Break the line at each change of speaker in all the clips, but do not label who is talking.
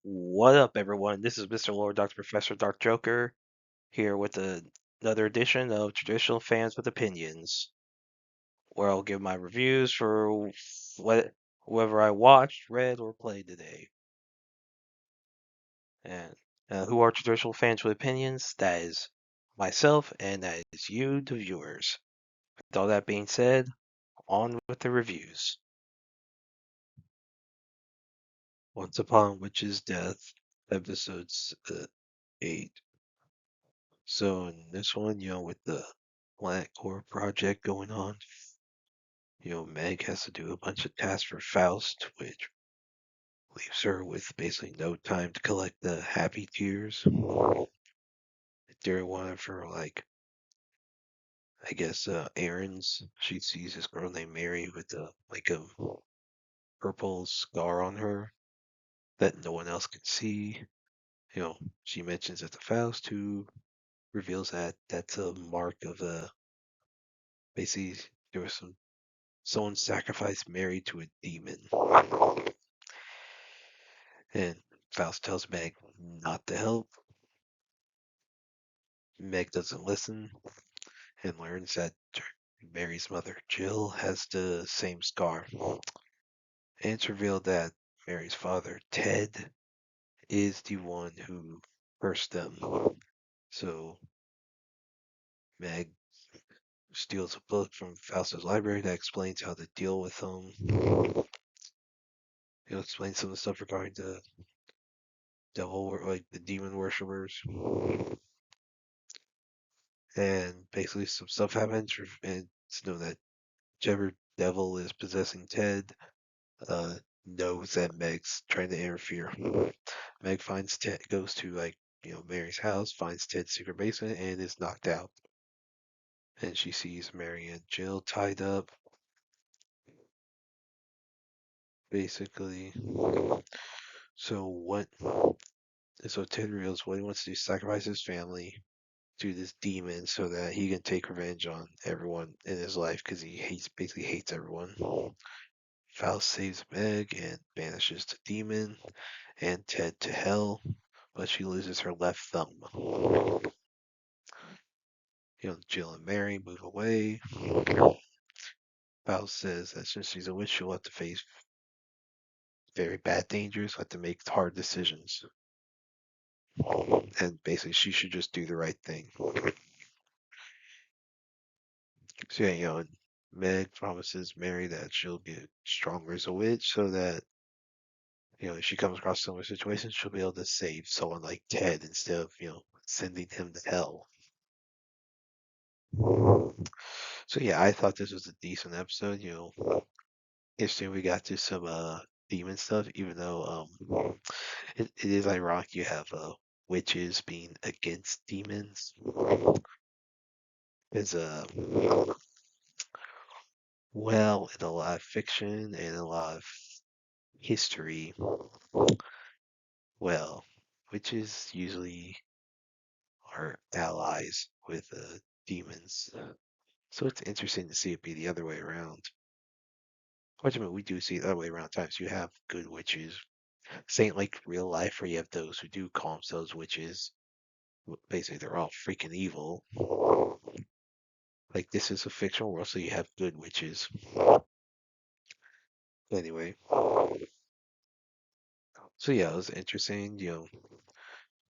What up, everyone? This is Mr. Lord, Dr. Professor, Dark Joker, here with another edition of Traditional Fans with Opinions, where I'll give my reviews for whoever I watched, read, or played today. And who are Traditional Fans with Opinions? That is myself, and that is you, the viewers. With all that being said, on with the reviews. Once Upon Witch's Death, episodes 8. So in this one, with the Planet Core project going on, Meg has to do a bunch of tasks for Faust, which leaves her with basically no time to collect the happy tears. During one of her, I guess, errands, she sees this girl named Mary with a purple scar on her that no one else can see. She mentions it to Faust, who reveals that that's a mark of basically there was someone sacrificed Mary to a demon. And Faust tells Meg not to help. Meg doesn't listen and learns that Mary's mother, Jill, has the same scar. And it's revealed that Mary's father, Ted, is the one who cursed them. So Meg steals a book from Faust's library that explains how to deal with them. Explains some of the stuff regarding the the demon worshippers. And basically some stuff happens, and it's known that whichever devil is possessing Ted knows that Meg's trying to interfere. Meg finds Ted, goes to Mary's house, finds Ted's secret basement, and is knocked out. And she sees Mary and Jill tied up, basically. So what? So Ted reveals what he wants to do: sacrifice his family to this demon so that he can take revenge on everyone in his life because he basically hates everyone. Faust saves Meg and banishes the demon and Ted to hell, but she loses her left thumb. Jill and Mary move away. Faust says that since she's a witch, she'll have to face very bad dangers, have to make hard decisions. And basically, she should just do the right thing. So, Meg promises Mary that she'll get stronger as a witch so that if she comes across similar situations, she'll be able to save someone like Ted instead of, sending him to hell. So yeah, I thought this was a decent episode. Interesting we got to some demon stuff, even though it is ironic you have witches being against demons. There's well, in a lot of fiction and a lot of history, well, witches usually are allies with demons. So it's interesting to see it be the other way around. Which I mean, we do see it the other way around. Times you have good witches. Saying like real life, where you have those who do call themselves witches. Basically, they're all freaking evil. Like this is a fictional world, so you have good witches. Anyway, so yeah, it was interesting.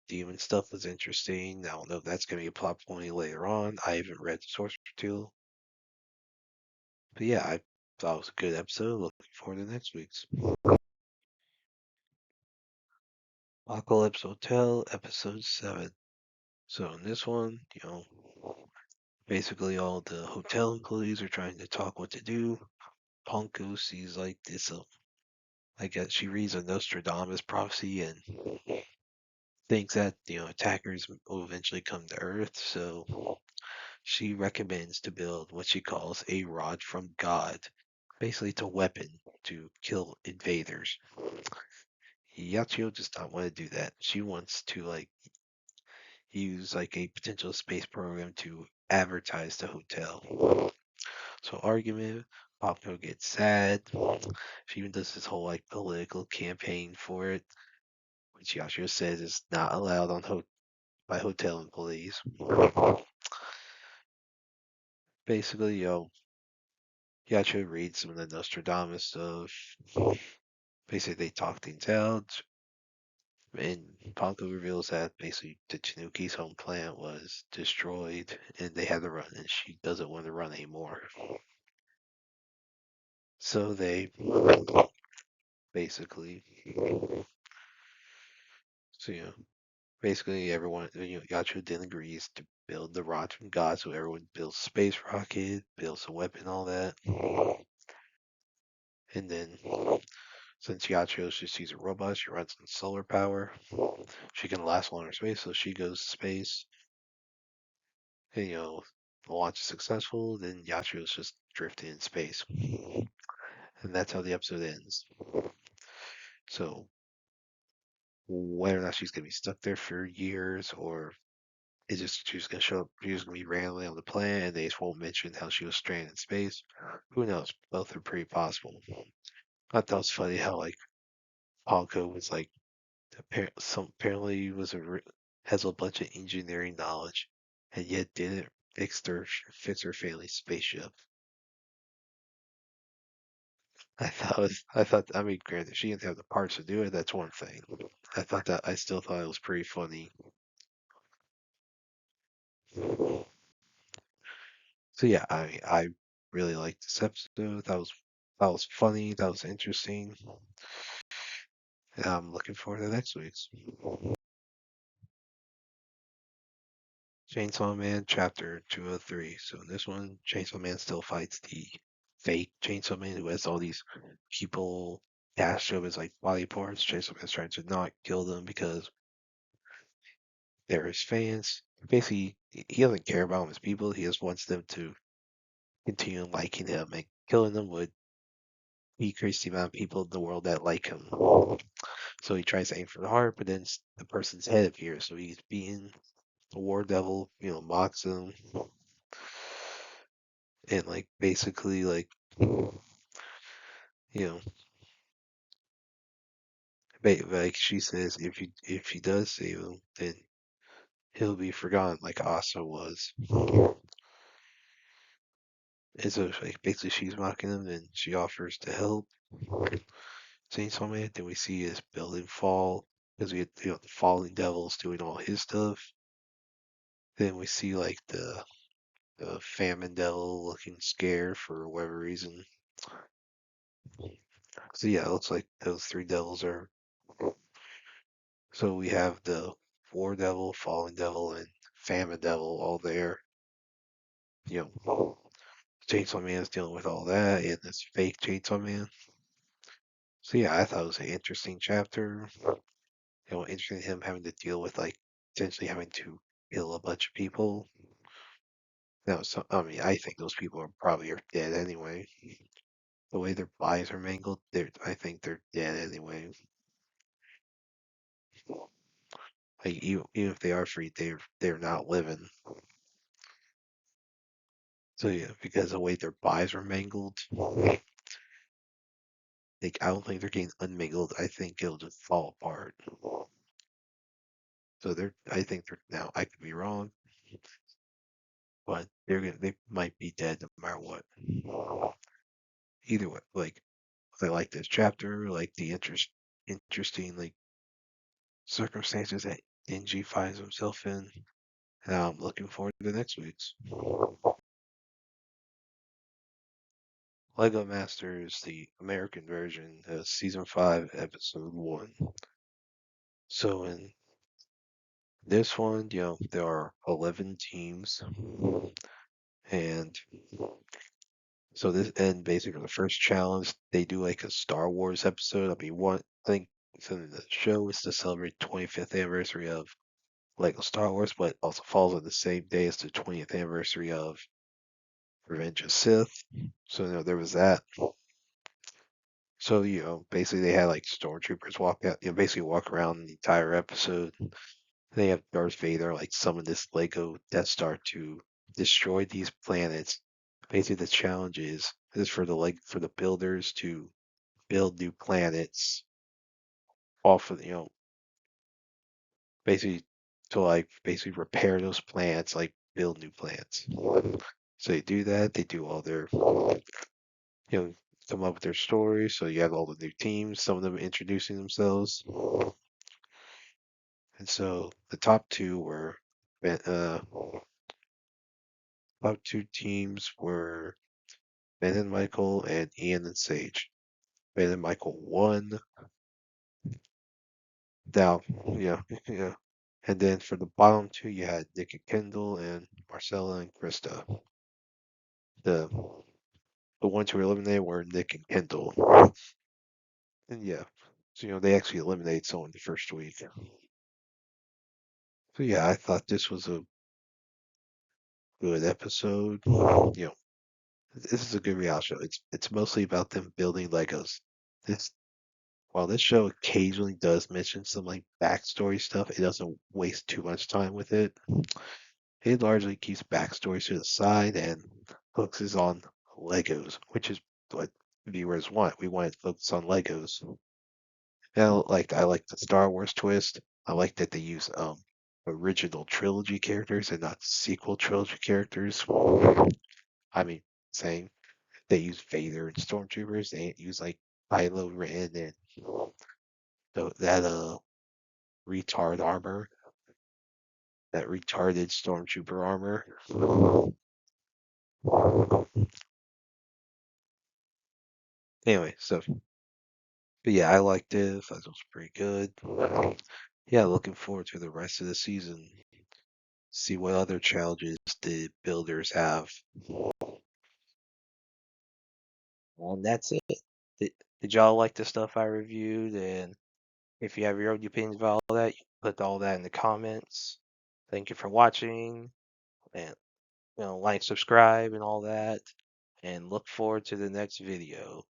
Demon stuff was interesting. I don't know if that's gonna be a plot point later on. I haven't read the source material, but yeah, I thought it was a good episode. Looking forward to next week's Apocalypse Hotel, episode 7. So in this one, basically all the hotel employees are trying to talk what to do. Ponko sees like this, I guess she reads a Nostradamus prophecy and thinks that attackers will eventually come to Earth. So she recommends to build what she calls a rod from God, basically it's a weapon to kill invaders. Yachio does not want to do that. She wants to use like a potential space program to advertise the hotel. So argument, Popko gets sad. She even does this whole like political campaign for it. which Yashiro says is not allowed on by hotel employees. Basically, Yashiro reads some of the Nostradamus stuff. Basically, they talk things out, and Ponko reveals that basically the Tanuki's home planet was destroyed, and they had to run, and she doesn't want to run anymore. So they basically, so basically everyone, Yacho then agrees to build the rod from God, so everyone builds a space rocket, builds a weapon, all that. And then, since Yacho just sees a robot, she runs on solar power. She can last longer in space, so she goes to space. And, the launch is successful, then Yacho's just drifting in space. And that's how the episode ends. So, whether or not she's going to be stuck there for years, or it's just she's going to show up, she's going to be randomly on the planet, and they just won't mention how she was stranded in space. Who knows? Both are pretty possible. I thought it was funny how, like, Ponko was like, apparently he has a bunch of engineering knowledge, and yet didn't fix her family's spaceship. I mean, granted, she didn't have the parts to do it. That's one thing. I still thought it was pretty funny. So yeah, I really liked this episode. That was funny. That was interesting. And I'm looking forward to next week's Chainsaw Man chapter 203. So in this one, Chainsaw Man still fights the fake Chainsaw Man who has all these people dashed up as like body parts. Chainsaw Man's trying to not kill them because they're his fans. Basically, he doesn't care about his people. He just wants them to continue liking him, and killing them would decrease the amount of people in the world that like him. So he tries to aim for the heart, but then the person's head appears. So he's beaten. The War Devil, mocks him, and like basically like you know, like she says, if he does save him, then he'll be forgotten, like Asa was. And so like basically she's mocking him, and she offers to help Chainsaw Man. Then we see his building fall because we get the falling devils doing all his stuff. Then we see like the famine devil looking scared for whatever reason. So yeah, it looks like those three devils are. So we have the war devil, fallen devil, and famine devil all there. Chainsaw Man is dealing with all that and this fake Chainsaw Man. So yeah, I thought it was an interesting chapter. Interesting him having to deal with like potentially having to kill a bunch of people. Now, I mean, I think those people are dead anyway. The way their bodies are mangled, I think they're dead anyway. Like even if they are free, they're not living. So yeah, because the way their bodies are mangled, like I don't think they're getting unmangled. I think it'll just fall apart. So I think they're now. I could be wrong, but they might be dead no matter what. Either way, like I like this chapter, like the interesting like circumstances that Denji finds himself in. And I'm looking forward to the next week's. Lego Masters, the American version, season 5, episode 1. So in this one, there are 11 teams, and so and basically the first challenge, they do like a Star Wars episode. I mean, I think something the show is to celebrate 25th anniversary of Lego Star Wars, but also falls on the same day as the 20th anniversary of Revenge of Sith. So there was that. So basically they had like stormtroopers walk out, basically walk around the entire episode. They have Darth Vader like summon this Lego Death Star to destroy these planets. Basically, the challenge is for the builders to build new planets off of basically to like basically repair those plants, like build new plants. So they do that. They do all their come up with their stories. So you have all the new teams, some of them introducing themselves. And so the top two were top two teams were Ben and Michael and Ian and Sage. Ben and Michael won. Now, yeah, yeah. And then for the bottom two, you had Nick and Kendall and Marcella and Krista. The the ones who were eliminated were Nick and Kendall. And yeah, so they actually eliminated someone the first week. So yeah, I thought this was a good episode. This is a good reality show. It's mostly about them building Legos. This While this show occasionally does mention some like backstory stuff, it doesn't waste too much time with it. It largely keeps backstories to the side and focuses on Legos, which is what viewers want. We want to focus on Legos. Now, like I like the Star Wars twist. I like that they use original trilogy characters and not sequel trilogy characters. I mean, saying they use Vader and Stormtroopers. They ain't use like Kylo Ren and that retard armor, that retarded Stormtrooper armor. Anyway, but yeah, I liked it. I thought it was pretty good. Yeah, looking forward to the rest of the season. See what other challenges the builders have. And that's it. Did y'all like the stuff I reviewed? And if you have your own opinions about all that, you put all that in the comments. Thank you for watching, and like, subscribe, and all that. And look forward to the next video.